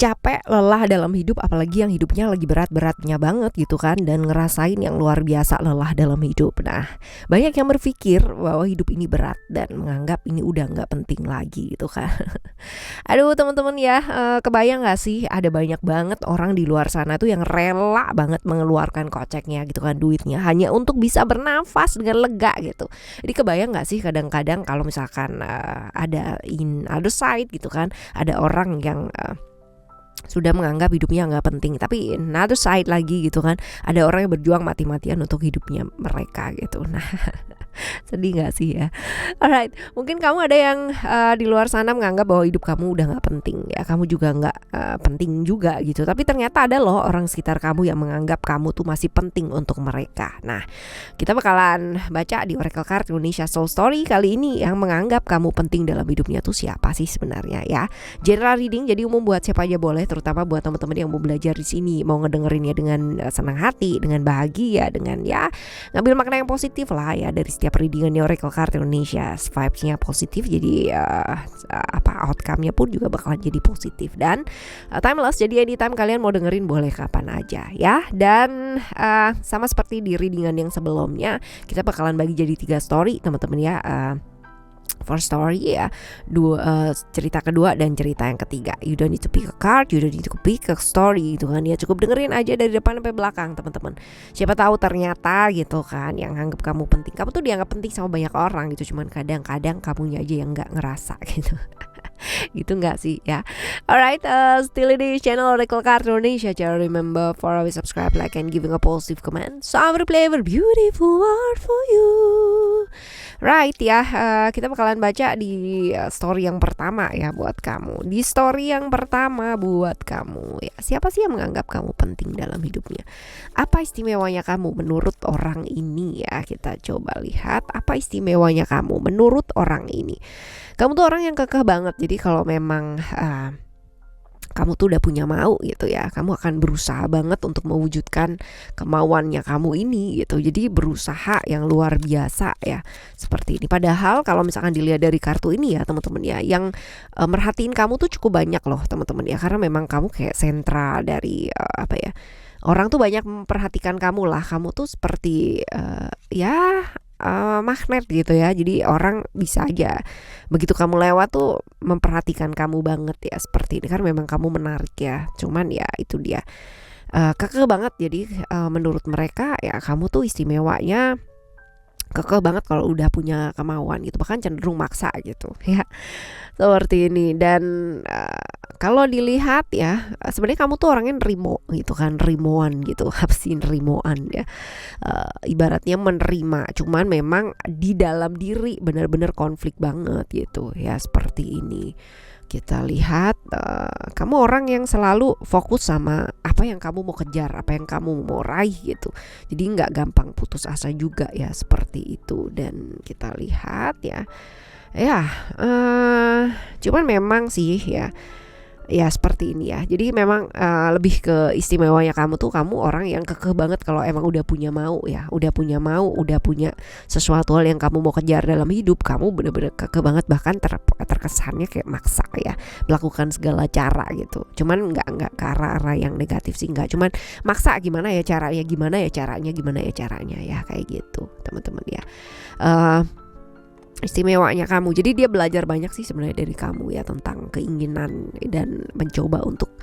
capek, lelah dalam hidup, apalagi yang hidupnya lagi berat-beratnya banget gitu kan, dan ngerasain yang luar biasa lelah dalam hidup. Nah, banyak yang berpikir bahwa hidup ini berat dan menganggap ini udah nggak penting lagi gitu kan. Aduh teman-teman ya, kebayang nggak sih ada banyak banget orang di luar sana tuh yang rela banget mengeluarkan koceknya gitu kan, duitnya hanya untuk bisa bernafas dengan lega gitu. Jadi kebayang nggak sih kadang-kadang kalau misalkan ada in other side gitu kan, ada orang yang sudah menganggap hidupnya nggak penting, tapi another side lagi gitu kan, ada orang yang berjuang mati-matian untuk hidupnya mereka gitu. Nah, sedih nggak sih ya? Alright, mungkin kamu ada yang di luar sana menganggap bahwa hidup kamu udah nggak penting ya, kamu juga nggak penting juga gitu. Tapi ternyata ada loh orang sekitar kamu yang menganggap kamu tuh masih penting untuk mereka. Nah, kita bakalan baca di Oracle Card Indonesia Soul Story kali ini, yang menganggap kamu penting dalam hidupnya tuh siapa sih sebenarnya ya? General reading, jadi umum buat siapa aja boleh, terutama buat teman-teman yang mau belajar di sini, mau ngedengerinnya dengan senang hati, dengan bahagia, dengan ya ngambil makna yang positif lah ya dari setiap readingannya Oracle Card Indonesia. Vibes-nya positif, jadi outcome-nya pun juga bakalan jadi positif dan timeless. Jadi anytime kalian mau dengerin boleh kapan aja ya. Dan sama seperti di readingan yang sebelumnya, kita bakalan bagi jadi 3 story teman-teman ya. First story ya, cerita kedua dan cerita yang ketiga. You don't need to pick a card, you don't need to pick a story gitu kan ya. Cukup dengerin aja dari depan sampai belakang teman-teman. Siapa tahu ternyata gitu kan yang anggap kamu penting, kamu tuh dianggap penting sama banyak orang gitu. Cuman kadang-kadang kamunya aja yang nggak ngerasa gitu. Gitu nggak sih ya? Alright, still di channel Oracle Card Indonesia. Jangan remember for always subscribe, like, and giving a positive comment. So I will play a beautiful word for you. Right ya, kita bakalan baca di story yang pertama ya buat kamu. Di story yang pertama buat kamu ya, siapa sih yang menganggap kamu penting dalam hidupnya? Apa istimewanya kamu menurut orang ini ya? Kita coba lihat apa istimewanya kamu menurut orang ini. Kamu tuh orang yang kekeh banget. Jadi kalau memang kamu tuh udah punya mau gitu ya, kamu akan berusaha banget untuk mewujudkan kemauannya kamu ini gitu. Jadi berusaha yang luar biasa ya, seperti ini. Padahal kalau misalkan dilihat dari kartu ini ya teman-teman ya, yang merhatiin kamu tuh cukup banyak loh teman-teman ya, karena memang kamu kayak sentra dari orang tuh banyak memperhatikan kamu lah. Kamu tuh seperti magnet gitu ya. Jadi orang bisa aja begitu kamu lewat tuh memperhatikan kamu banget ya, seperti ini kan memang kamu menarik ya. Cuman ya itu dia kekeh banget. Jadi menurut mereka ya kamu tuh istimewanya kekeh banget kalau udah punya kemauan gitu, bahkan cenderung maksa gitu ya, seperti ini. Dan kalau dilihat ya sebenarnya kamu tuh orangnya nerimo gitu kan, nerimoan gitu. Apa sih nerimoan ya, ibaratnya menerima, cuman memang di dalam diri benar-benar konflik banget gitu ya, seperti ini. Kita lihat kamu orang yang selalu fokus sama apa yang kamu mau kejar, apa yang kamu mau raih gitu. Jadi nggak gampang putus asa juga ya, seperti itu. Dan kita lihat ya cuman memang sih ya seperti ini ya. Jadi memang lebih ke istimewanya kamu tuh, kamu orang yang kekeh banget kalau emang udah punya mau ya, udah punya sesuatu hal yang kamu mau kejar dalam hidup. Kamu bener-bener kekeh banget, bahkan terkesannya kayak maksa ya, melakukan segala cara gitu. Cuman nggak ke arah yang negatif sih, nggak, cuman maksa gimana ya caranya ya, kayak gitu teman-teman ya. Istimewanya kamu, jadi dia belajar banyak sih sebenarnya dari kamu ya, tentang keinginan dan mencoba untuk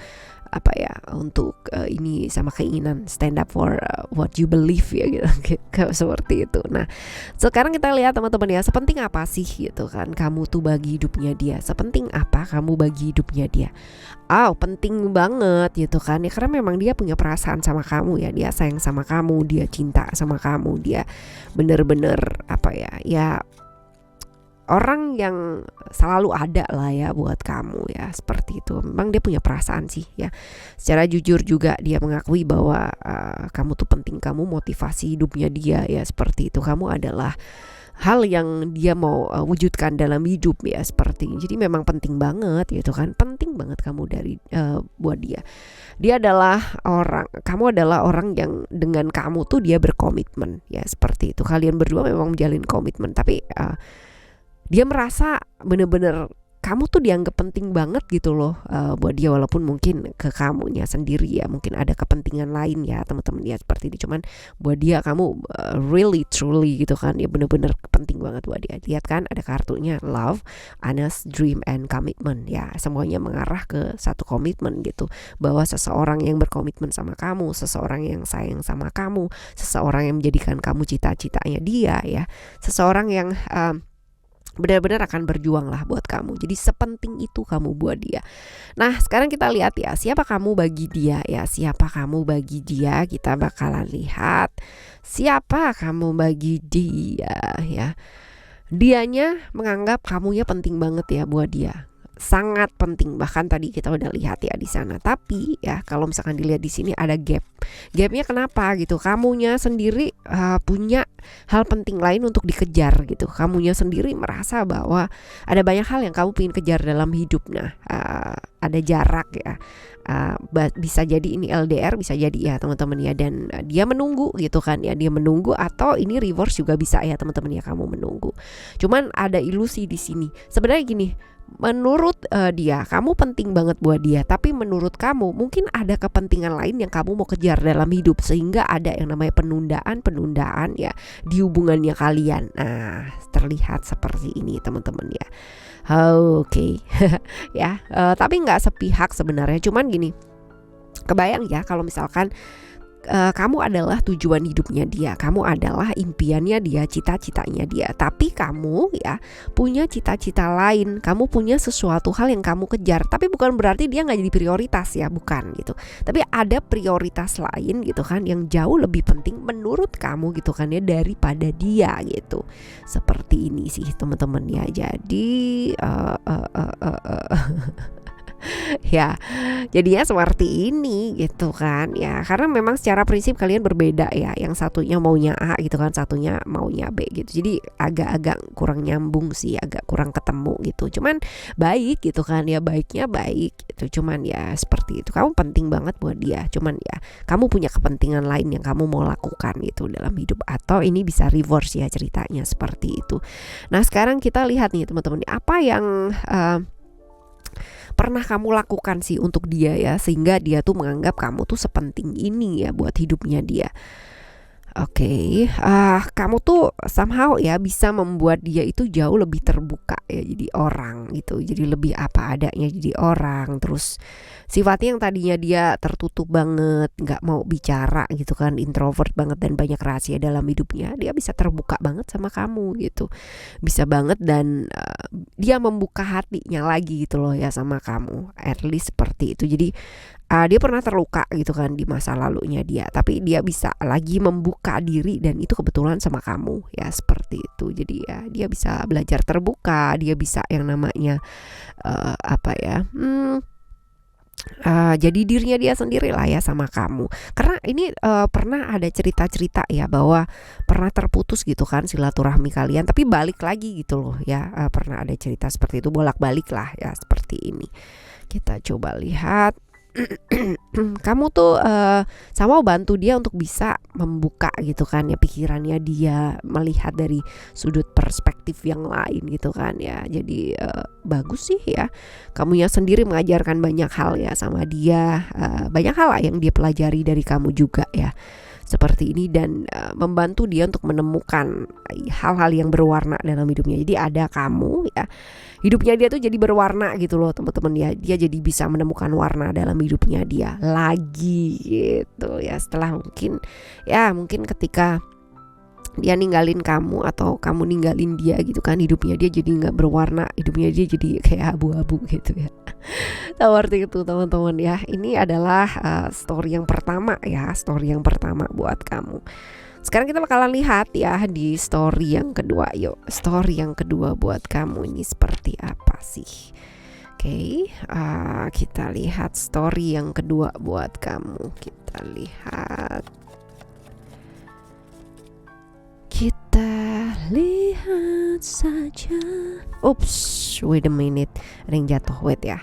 ini sama keinginan stand up for what you believe ya gitu, seperti itu. Nah sekarang kita lihat teman-teman ya, sepenting apa sih gitu kan kamu tuh bagi hidupnya dia, sepenting apa kamu bagi hidupnya dia. Penting banget gitu kan ya, karena memang dia punya perasaan sama kamu ya, dia sayang sama kamu, dia cinta sama kamu, dia bener-bener orang yang selalu ada lah ya buat kamu ya, seperti itu. Memang dia punya perasaan sih ya. Secara jujur juga dia mengakui bahwa kamu tuh penting, kamu motivasi hidupnya dia ya, seperti itu. Kamu adalah hal yang dia mau wujudkan dalam hidup ya, seperti ini. Jadi memang penting banget gitu kan, penting banget kamu buat dia. Kamu adalah orang yang dengan kamu tuh dia berkomitmen ya, seperti itu. Kalian berdua memang menjalin komitmen, tapi dia merasa bener-bener kamu tuh dianggap penting banget gitu loh buat dia, walaupun mungkin ke kamunya sendiri ya mungkin ada kepentingan lain ya teman-teman ya seperti itu, cuman buat dia kamu really truly gitu kan ya, bener-bener penting banget buat dia. Lihat kan ada kartunya love, honest, dream, and commitment ya, semuanya mengarah ke satu komitmen gitu, bahwa seseorang yang berkomitmen sama kamu, seseorang yang sayang sama kamu, seseorang yang menjadikan kamu cita-citanya dia ya, seseorang yang benar-benar akan berjuang lah buat kamu. Jadi sepenting itu kamu buat dia. Nah sekarang kita lihat ya, siapa kamu bagi dia ya, siapa kamu bagi dia. Kita bakalan lihat siapa kamu bagi dia ya. Dianya menganggap kamunya penting banget ya buat dia, sangat penting, bahkan tadi kita udah lihat ya di sana. Tapi ya kalau misalkan dilihat di sini ada gapnya kenapa gitu, kamunya sendiri punya hal penting lain untuk dikejar gitu, kamunya sendiri merasa bahwa ada banyak hal yang kamu ingin kejar dalam hidup. Nah ada jarak ya, bisa jadi ini LDR, bisa jadi ya teman-teman ya, dan dia menunggu gitu kan ya, dia menunggu, atau ini reverse juga bisa ya teman-teman ya, kamu menunggu. Cuman ada ilusi di sini sebenarnya gini, menurut dia kamu penting banget buat dia, tapi menurut kamu mungkin ada kepentingan lain yang kamu mau kejar dalam hidup, sehingga ada yang namanya penundaan ya di hubungannya kalian. Nah terlihat seperti ini teman-teman ya. Oke. Ya tapi nggak sepihak sebenarnya, cuman gini, kebayang ya kalau misalkan kamu adalah tujuan hidupnya dia, kamu adalah impiannya dia, cita-citanya dia, tapi kamu ya punya cita-cita lain, kamu punya sesuatu hal yang kamu kejar. Tapi bukan berarti dia nggak jadi prioritas ya, bukan gitu, tapi ada prioritas lain gitu kan yang jauh lebih penting menurut kamu gitu kan ya daripada dia gitu. Seperti ini sih teman-teman ya. Jadi ya jadinya seperti ini gitu kan ya, karena memang secara prinsip kalian berbeda ya, yang satunya maunya A gitu kan, satunya maunya B gitu, jadi agak-agak kurang nyambung sih, agak kurang ketemu gitu. Cuman baik gitu kan ya, baiknya baik gitu, cuman ya seperti itu, kamu penting banget buat dia, cuman ya kamu punya kepentingan lain yang kamu mau lakukan gitu dalam hidup, atau ini bisa reverse ya ceritanya seperti itu. Nah sekarang kita lihat nih teman-teman, apa yang pernah kamu lakukan sih untuk dia ya, sehingga dia tuh menganggap kamu tuh sepenting ini ya buat hidupnya dia. Oke, kamu tuh somehow ya bisa membuat dia itu jauh lebih terbuka ya, jadi orang gitu, jadi lebih apa adanya jadi orang. Terus sifatnya yang tadinya dia tertutup banget, nggak mau bicara gitu kan, introvert banget dan banyak rahasia dalam hidupnya, dia bisa terbuka banget sama kamu gitu, bisa banget, dan dia membuka hatinya lagi gitu loh ya sama kamu, at least seperti itu. Jadi dia pernah terluka gitu kan di masa lalunya dia, tapi dia bisa lagi membuka diri, dan itu kebetulan sama kamu ya seperti itu. Jadi ya dia bisa belajar terbuka, dia bisa yang namanya apa ya, jadi dirinya dia sendiri lah ya sama kamu. Karena ini pernah ada cerita-cerita ya bahwa pernah terputus gitu kan silaturahmi kalian, tapi balik lagi gitu loh ya, pernah ada cerita seperti itu, bolak-balik lah ya seperti ini. Kita coba lihat. Kamu tuh sama bantu dia untuk bisa membuka gitu kan ya pikirannya dia, melihat dari sudut perspektif yang lain gitu kan ya. Jadi bagus sih ya, kamunya sendiri mengajarkan banyak hal ya sama dia, banyak hal lah yang dia pelajari dari kamu juga ya seperti ini, dan membantu dia untuk menemukan hal-hal yang berwarna dalam hidupnya. Jadi ada kamu ya, hidupnya dia tuh jadi berwarna gitu loh teman-teman ya, dia jadi bisa menemukan warna dalam hidupnya dia lagi gitu ya, setelah mungkin ketika dia ninggalin kamu atau kamu ninggalin dia gitu kan, hidupnya dia jadi nggak berwarna, hidupnya dia jadi kayak abu-abu gitu ya. Seperti itu teman-teman ya. Ini adalah story yang pertama ya, story yang pertama buat kamu. Sekarang kita bakalan lihat ya di story yang kedua. Yuk, story yang kedua buat kamu ini seperti apa sih? Oke, kita lihat story yang kedua buat kamu. Kita lihat saja. Oops, wait a minute, ada yang jatuh, wait ya.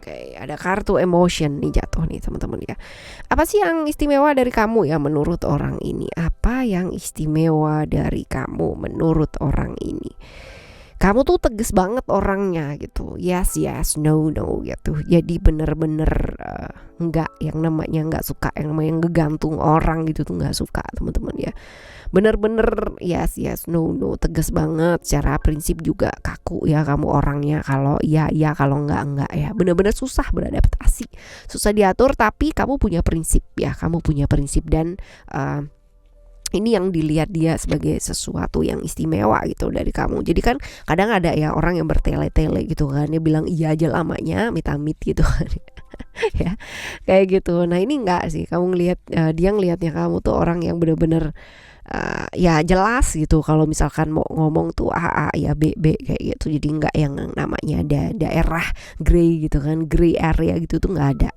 Oke, ada kartu emotion nih jatuh nih teman-teman ya. Apa sih yang istimewa dari kamu ya menurut orang ini? Apa yang istimewa dari kamu menurut orang ini? Kamu tuh tegas banget orangnya gitu. Yes, yes, no, no gitu. Jadi bener-bener nggak yang namanya nggak suka, yang namanya ngegantung orang gitu tuh nggak suka teman-teman ya. Bener-bener yes, yes, no, no, tegas banget. Secara prinsip juga kaku ya kamu orangnya. Kalau iya, iya, kalau enggak ya. Bener-bener susah beradaptasi, susah diatur. Tapi kamu punya prinsip ya. Kamu punya prinsip dan ini yang dilihat dia sebagai sesuatu yang istimewa gitu dari kamu. Jadi kan kadang ada ya orang yang bertele-tele gitu kan, dia bilang iya aja lamanya amit-amit gitu kan. Ya kayak gitu. Nah ini enggak sih, kamu ngelihat dia ngelihatnya kamu tuh orang yang bener-bener ya jelas gitu. Kalau misalkan mau ngomong tuh A ya B kayak gitu. Jadi enggak yang namanya daerah gray gitu kan, gray area gitu tuh enggak ada.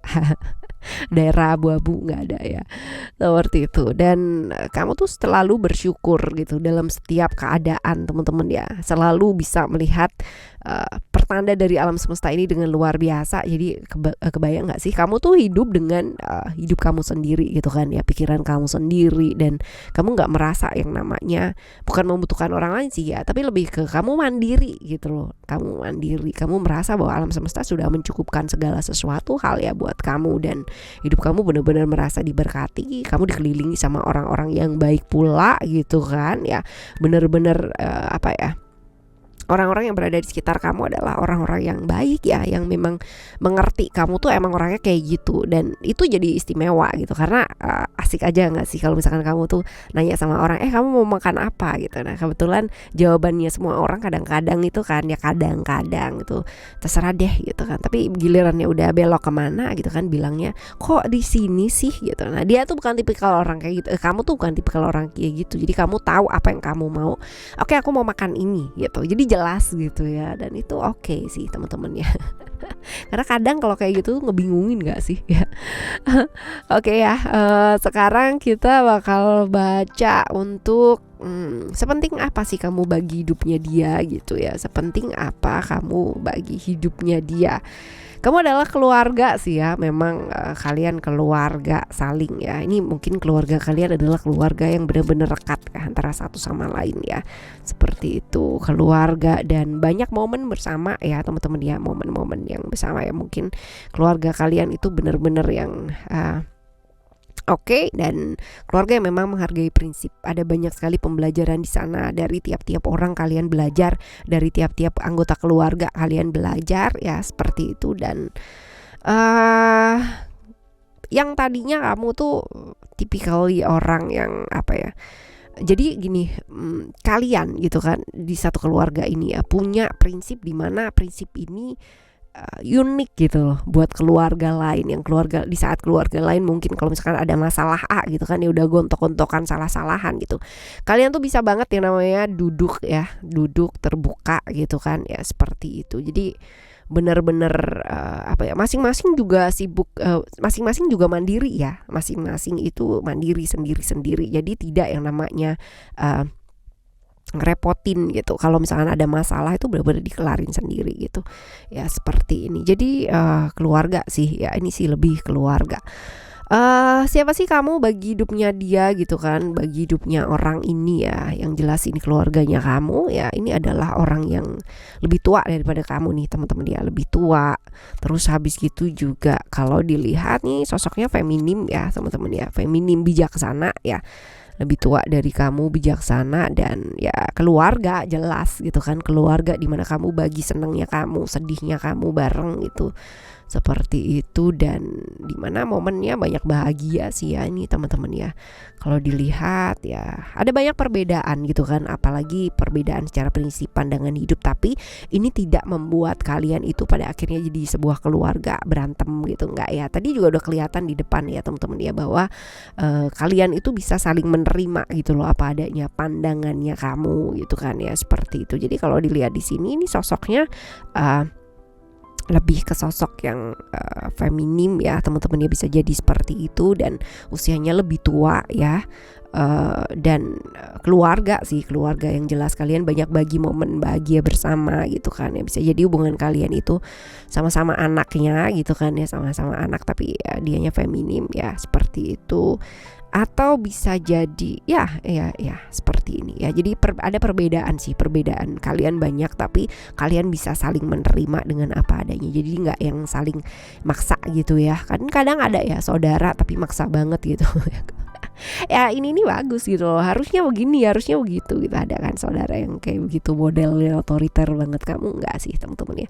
Daerah abu-abu nggak ada ya, seperti itu. Dan kamu tuh selalu bersyukur gitu dalam setiap keadaan teman-teman ya, selalu bisa melihat pertanda dari alam semesta ini dengan luar biasa. Jadi kebayang nggak sih kamu tuh hidup dengan hidup kamu sendiri gitu kan ya, pikiran kamu sendiri, dan kamu nggak merasa yang namanya bukan membutuhkan orang lain sih ya, tapi lebih ke kamu mandiri gitu loh. Kamu mandiri, kamu merasa bahwa alam semesta sudah mencukupkan segala sesuatu hal ya buat kamu, dan hidup kamu benar-benar merasa diberkati. Kamu dikelilingi sama orang-orang yang baik pula gitu kan ya, benar-benar apa ya, orang-orang yang berada di sekitar kamu adalah orang-orang yang baik ya, yang memang mengerti kamu tuh emang orangnya kayak gitu. Dan itu jadi istimewa gitu, karena asik aja gak sih kalau misalkan kamu tuh nanya sama orang, kamu mau makan apa gitu. Nah kebetulan jawabannya semua orang kadang-kadang itu kan ya, kadang-kadang gitu terserah deh gitu kan, tapi gilirannya udah belok kemana gitu kan bilangnya kok di sini sih gitu. Nah dia tuh bukan tipikal orang kayak gitu, kamu tuh bukan tipikal orang kayak gitu. Jadi kamu tahu apa yang kamu mau. Oke, aku mau makan ini gitu, jadi jelas gitu ya. Dan itu oke sih teman-teman ya. Karena kadang kalau kayak gitu ngebingungin gak sih ya. Oke ya, sekarang kita bakal baca untuk sepenting apa sih kamu bagi hidupnya dia gitu ya. Sepenting apa kamu bagi hidupnya dia. Kamu adalah keluarga sih ya, memang kalian keluarga saling ya. Ini mungkin keluarga kalian adalah keluarga yang benar-benar rekat ya, antara satu sama lain ya. Seperti itu, keluarga dan banyak momen bersama ya teman-teman ya, momen-momen yang bersama ya. Mungkin keluarga kalian itu benar-benar yang oke, dan keluarga yang memang menghargai prinsip. Ada banyak sekali pembelajaran di sana dari tiap-tiap orang, kalian belajar dari tiap-tiap anggota keluarga, kalian belajar ya seperti itu. Dan yang tadinya kamu tuh tipikal orang yang apa ya, jadi gini, kalian gitu kan di satu keluarga ini ya punya prinsip, di mana prinsip ini unik gitu loh buat keluarga lain. Yang keluarga di saat keluarga lain mungkin kalau misalkan ada masalah A gitu kan ya udah gontok-gontokan, salah-salahan gitu, kalian tuh bisa banget yang namanya duduk terbuka gitu kan ya, seperti itu. Jadi benar-benar apa ya, masing-masing juga sibuk, masing-masing juga mandiri ya, masing-masing itu mandiri sendiri-sendiri. Jadi tidak yang namanya ngerepotin gitu. Kalau misalkan ada masalah itu benar-benar dikelarin sendiri gitu ya, seperti ini. Jadi keluarga sih ya, ini sih lebih keluarga. Siapa sih kamu bagi hidupnya dia gitu kan, bagi hidupnya orang ini ya. Yang jelas ini keluarganya kamu ya, ini adalah orang yang lebih tua daripada kamu nih teman-teman ya, lebih tua. Terus habis gitu juga kalau dilihat nih sosoknya feminim ya teman-teman ya, feminim, bijaksana ya, lebih tua dari kamu, bijaksana, dan ya keluarga jelas gitu kan, keluarga dimana kamu bagi senangnya kamu, sedihnya kamu bareng gitu, seperti itu. Dan dimana momennya banyak bahagia sih ya ini teman-teman ya. Kalau dilihat ya ada banyak perbedaan gitu kan, apalagi perbedaan secara prinsip pandangan hidup, tapi ini tidak membuat kalian itu pada akhirnya jadi sebuah keluarga berantem gitu, enggak ya. Tadi juga udah kelihatan di depan ya teman-teman ya, bahwa kalian itu bisa saling menerima gitu loh apa adanya pandangannya kamu gitu kan ya, seperti itu. Jadi kalau dilihat di sini ini sosoknya lebih ke sosok yang feminim ya, teman-teman ya, bisa jadi seperti itu, dan usianya lebih tua ya. Dan keluarga yang jelas, kalian banyak bagi momen bahagia bersama gitu kan ya. Bisa jadi hubungan kalian itu sama-sama anaknya gitu kan ya, sama-sama anak tapi dianya feminim ya, seperti itu. Atau bisa jadi ya seperti ini ya. Jadi ada perbedaan kalian banyak, tapi kalian bisa saling menerima dengan apa adanya. Jadi nggak yang saling maksa gitu ya. Kan kadang ada ya saudara tapi maksa banget gitu. Ya ini bagus gitu loh, harusnya begini, harusnya begitu gitu. Ada kan saudara yang kayak begitu, modelnya otoriter banget. Kamu enggak sih teman-teman ya,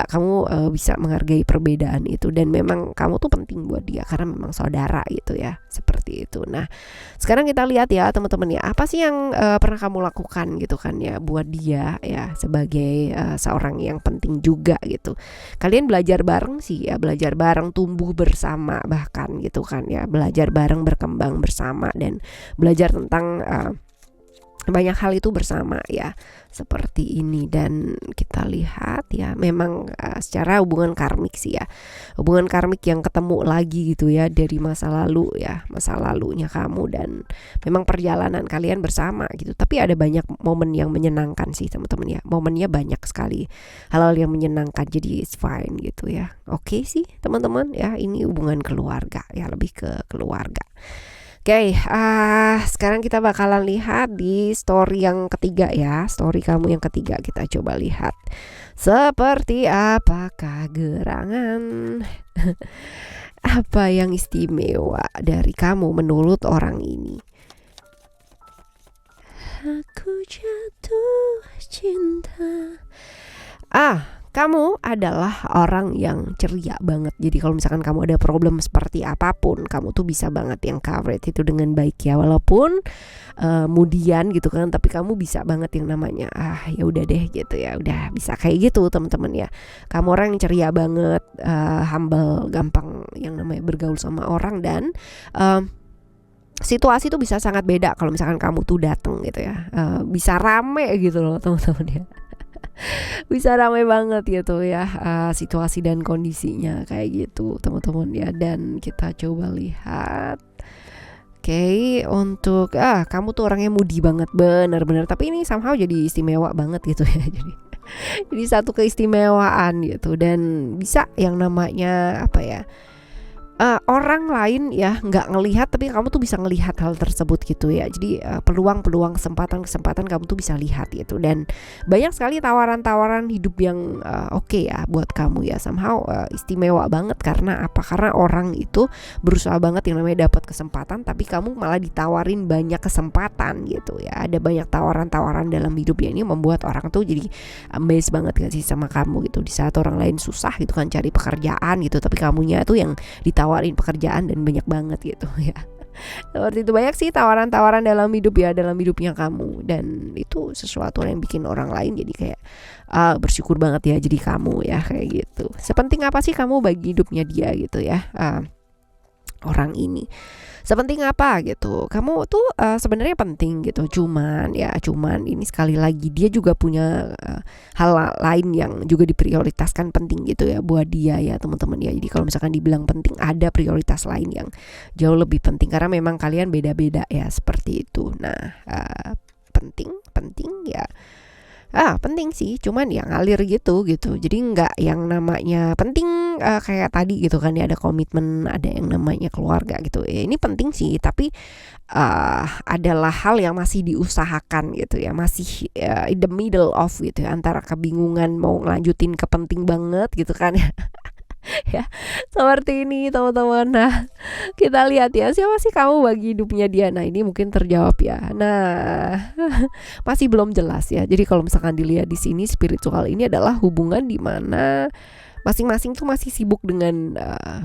kamu bisa menghargai perbedaan itu, dan memang kamu tuh penting buat dia karena memang saudara gitu ya, seperti itu. Nah sekarang kita lihat ya teman-teman ya, apa sih yang pernah kamu lakukan gitu kan ya buat dia ya, sebagai seorang yang penting juga gitu. Kalian belajar bareng sih ya, belajar bareng, tumbuh bersama bahkan gitu kan ya, belajar bareng, berkembang bersama, dan belajar tentang banyak hal itu bersama ya, seperti ini. Dan kita lihat ya, memang secara hubungan karmik sih ya, hubungan karmik yang ketemu lagi gitu ya dari masa lalu ya, masa lalunya kamu, dan memang perjalanan kalian bersama gitu. Tapi ada banyak momen yang menyenangkan sih teman-teman ya, momennya banyak sekali hal-hal yang menyenangkan, jadi it's fine gitu ya. Oke sih teman-teman ya, ini hubungan keluarga ya, lebih ke keluarga. Oke, sekarang kita bakalan lihat di story yang ketiga ya. Story kamu yang ketiga, kita coba lihat seperti apakah gerangan. Apa yang istimewa dari kamu menurut orang ini? Aku jatuh cinta. Kamu adalah orang yang ceria banget. Jadi kalau misalkan kamu ada problem seperti apapun, kamu tuh bisa banget yang cover itu dengan baik ya. Walaupun kemudian gitu kan, tapi kamu bisa banget yang namanya ya udah deh gitu ya, udah bisa kayak gitu teman-teman ya. Kamu orang yang ceria banget, humble, gampang yang namanya bergaul sama orang, dan situasi tuh bisa sangat beda kalau misalkan kamu tuh dateng gitu ya. Bisa rame gitu loh teman-teman ya. Bisa ramai banget gitu ya, situasi dan kondisinya kayak gitu teman-teman ya. Dan kita coba lihat. Oke, untuk kamu tuh orangnya moody banget, bener-bener, tapi ini somehow jadi istimewa banget gitu ya. Jadi satu keistimewaan gitu, dan bisa yang namanya apa ya, orang lain ya nggak ngelihat, tapi kamu tuh bisa ngelihat hal tersebut gitu ya. Jadi peluang-peluang, kesempatan kamu tuh bisa lihat gitu, dan banyak sekali tawaran-tawaran hidup yang oke ya buat kamu ya. Somehow istimewa banget, karena apa? Karena orang itu berusaha banget yang namanya dapat kesempatan, tapi kamu malah ditawarin banyak kesempatan gitu ya. Ada banyak tawaran-tawaran dalam hidup ya, ini membuat orang tuh jadi amazed banget gak sih sama kamu gitu. Di saat orang lain susah gitu kan cari pekerjaan gitu, tapi kamunya tuh yang ditawarin pekerjaan dan banyak banget gitu ya. Seperti itu, banyak sih tawaran-tawaran dalam hidup ya, dalam hidupnya kamu, dan itu sesuatu yang bikin orang lain jadi kayak bersyukur banget ya jadi kamu ya, kayak gitu. Sepenting apa sih kamu bagi hidupnya dia gitu ya, orang ini sepenting apa gitu. Kamu tuh sebenarnya penting gitu, cuman ini sekali lagi dia juga punya hal lain yang juga diprioritaskan penting gitu ya buat dia ya teman-teman ya. Jadi kalau misalkan dibilang penting, ada prioritas lain yang jauh lebih penting, karena memang kalian beda-beda ya, seperti itu. Nah penting ya, penting sih, cuman ya ngalir gitu. Jadi nggak yang namanya penting kayak tadi gitu kan ya, ada komitmen, ada yang namanya keluarga gitu ya. Ini penting sih, tapi adalah hal yang masih diusahakan gitu ya, masih in the middle of gitu ya, antara kebingungan mau ngelanjutin ke penting banget gitu kan ya. Ya seperti ini teman-teman. Nah kita lihat ya, siapa sih kamu bagi hidupnya dia. Nah ini mungkin terjawab ya. Nah masih belum jelas ya. Jadi kalau misalkan dilihat di sini, spiritual ini adalah hubungan di mana masing-masing tuh masih sibuk dengan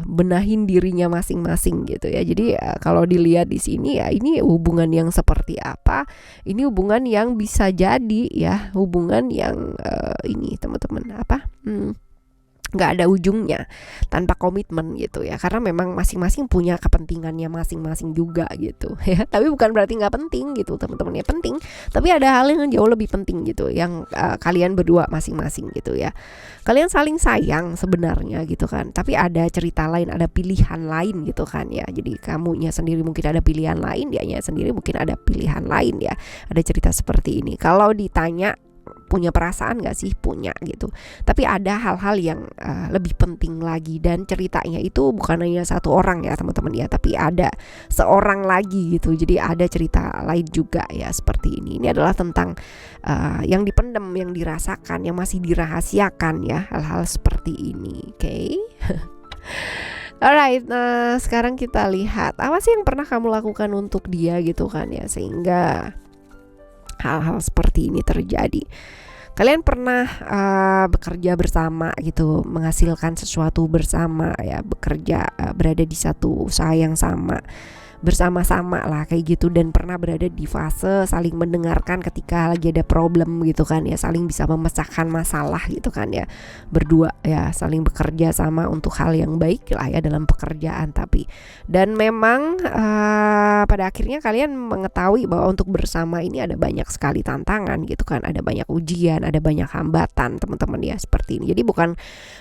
benahin dirinya masing-masing gitu ya. Jadi kalau dilihat di sini ya, ini hubungan yang seperti apa? Ini hubungan yang bisa jadi ya, hubungan yang ini teman-teman nggak ada ujungnya tanpa komitmen gitu ya, karena memang masing-masing punya kepentingannya masing-masing juga gitu ya. Tapi bukan berarti nggak penting gitu teman-teman ya, penting, tapi ada hal yang jauh lebih penting gitu yang kalian berdua masing-masing gitu ya. Kalian saling sayang sebenarnya gitu kan, tapi ada cerita lain, ada pilihan lain gitu kan ya. Jadi kamunya sendiri mungkin ada pilihan lain, dianya sendiri mungkin ada pilihan lain ya. Ada cerita seperti ini. Kalau ditanya punya perasaan gak sih? Punya gitu. Tapi ada hal-hal yang lebih penting lagi, dan ceritanya itu bukan hanya satu orang ya teman-teman ya, tapi ada seorang lagi gitu. Jadi ada cerita lain juga ya seperti ini. Ini adalah tentang yang dipendam, yang dirasakan, yang masih dirahasiakan ya, hal-hal seperti ini. Oke. Alright, nah sekarang kita lihat apa sih yang pernah kamu lakukan untuk dia gitu kan ya, sehingga hal-hal seperti ini terjadi. Kalian pernah bekerja bersama gitu, menghasilkan sesuatu bersama ya, bekerja berada di satu usaha yang sama, bersama-sama lah kayak gitu, dan pernah berada di fase saling mendengarkan ketika lagi ada problem gitu kan ya, saling bisa memecahkan masalah gitu kan ya, berdua ya, saling bekerja sama untuk hal yang baik lah ya dalam pekerjaan. Tapi dan memang pada akhirnya kalian mengetahui bahwa untuk bersama ini ada banyak sekali tantangan gitu kan, ada banyak ujian, ada banyak hambatan teman-teman ya seperti ini. Jadi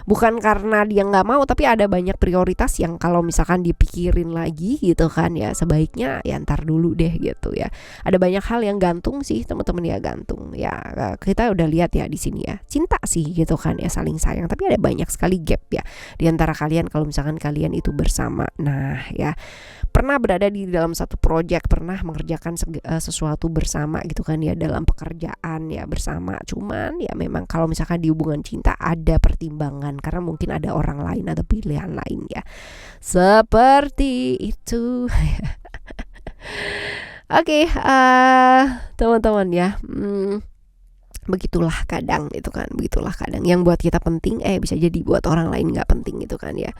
bukan karena dia nggak mau, tapi ada banyak prioritas yang kalau misalkan dipikirin lagi gitu kan ya, sebaiknya ya ntar dulu deh gitu ya. Ada banyak hal yang gantung sih teman-teman ya, gantung ya. Kita udah lihat ya di sini ya, cinta sih gitu kan ya, saling sayang, tapi ada banyak sekali gap ya di antara kalian kalau misalkan kalian itu bersama. Nah ya, pernah berada di dalam satu proyek, pernah mengerjakan sesuatu bersama gitu kan ya, dalam pekerjaan ya bersama. Cuman ya memang kalau misalkan di hubungan cinta ada pertimbangan, karena mungkin ada orang lain atau pilihan lain ya, seperti itu. Oke, teman-teman ya, begitulah kadang itu kan, begitulah kadang yang buat kita penting bisa jadi buat orang lain nggak penting gitu kan ya,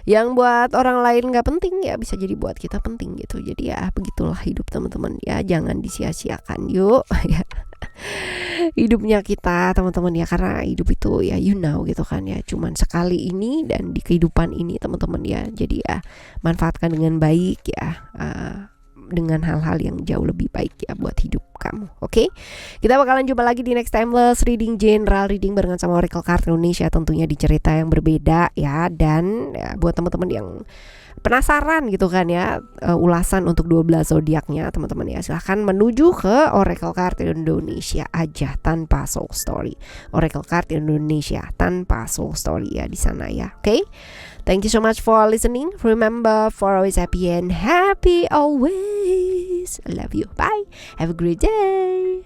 yang buat orang lain nggak penting ya bisa jadi buat kita penting gitu. Jadi ya begitulah hidup teman-teman ya, jangan disia-siakan yuk ya hidupnya kita teman-teman ya, karena hidup itu ya gitu kan ya, cuman sekali ini dan di kehidupan ini teman-teman ya. Jadi ya manfaatkan dengan baik ya, dengan hal-hal yang jauh lebih baik ya buat hidup kamu. Oke? Kita bakalan jumpa lagi di next timeless reading, general reading barengan sama Oracle Card Indonesia, tentunya di cerita yang berbeda ya. Dan ya, buat teman-teman yang penasaran gitu kan ya, ulasan untuk 12 zodiaknya teman-teman ya, silahkan menuju ke Oracle Card Indonesia aja tanpa soul story. Oracle Card Indonesia tanpa soul story ya di sana ya. Oke? Thank you so much for listening. Remember, for always happy and happy always. I love you. Bye. Have a great day.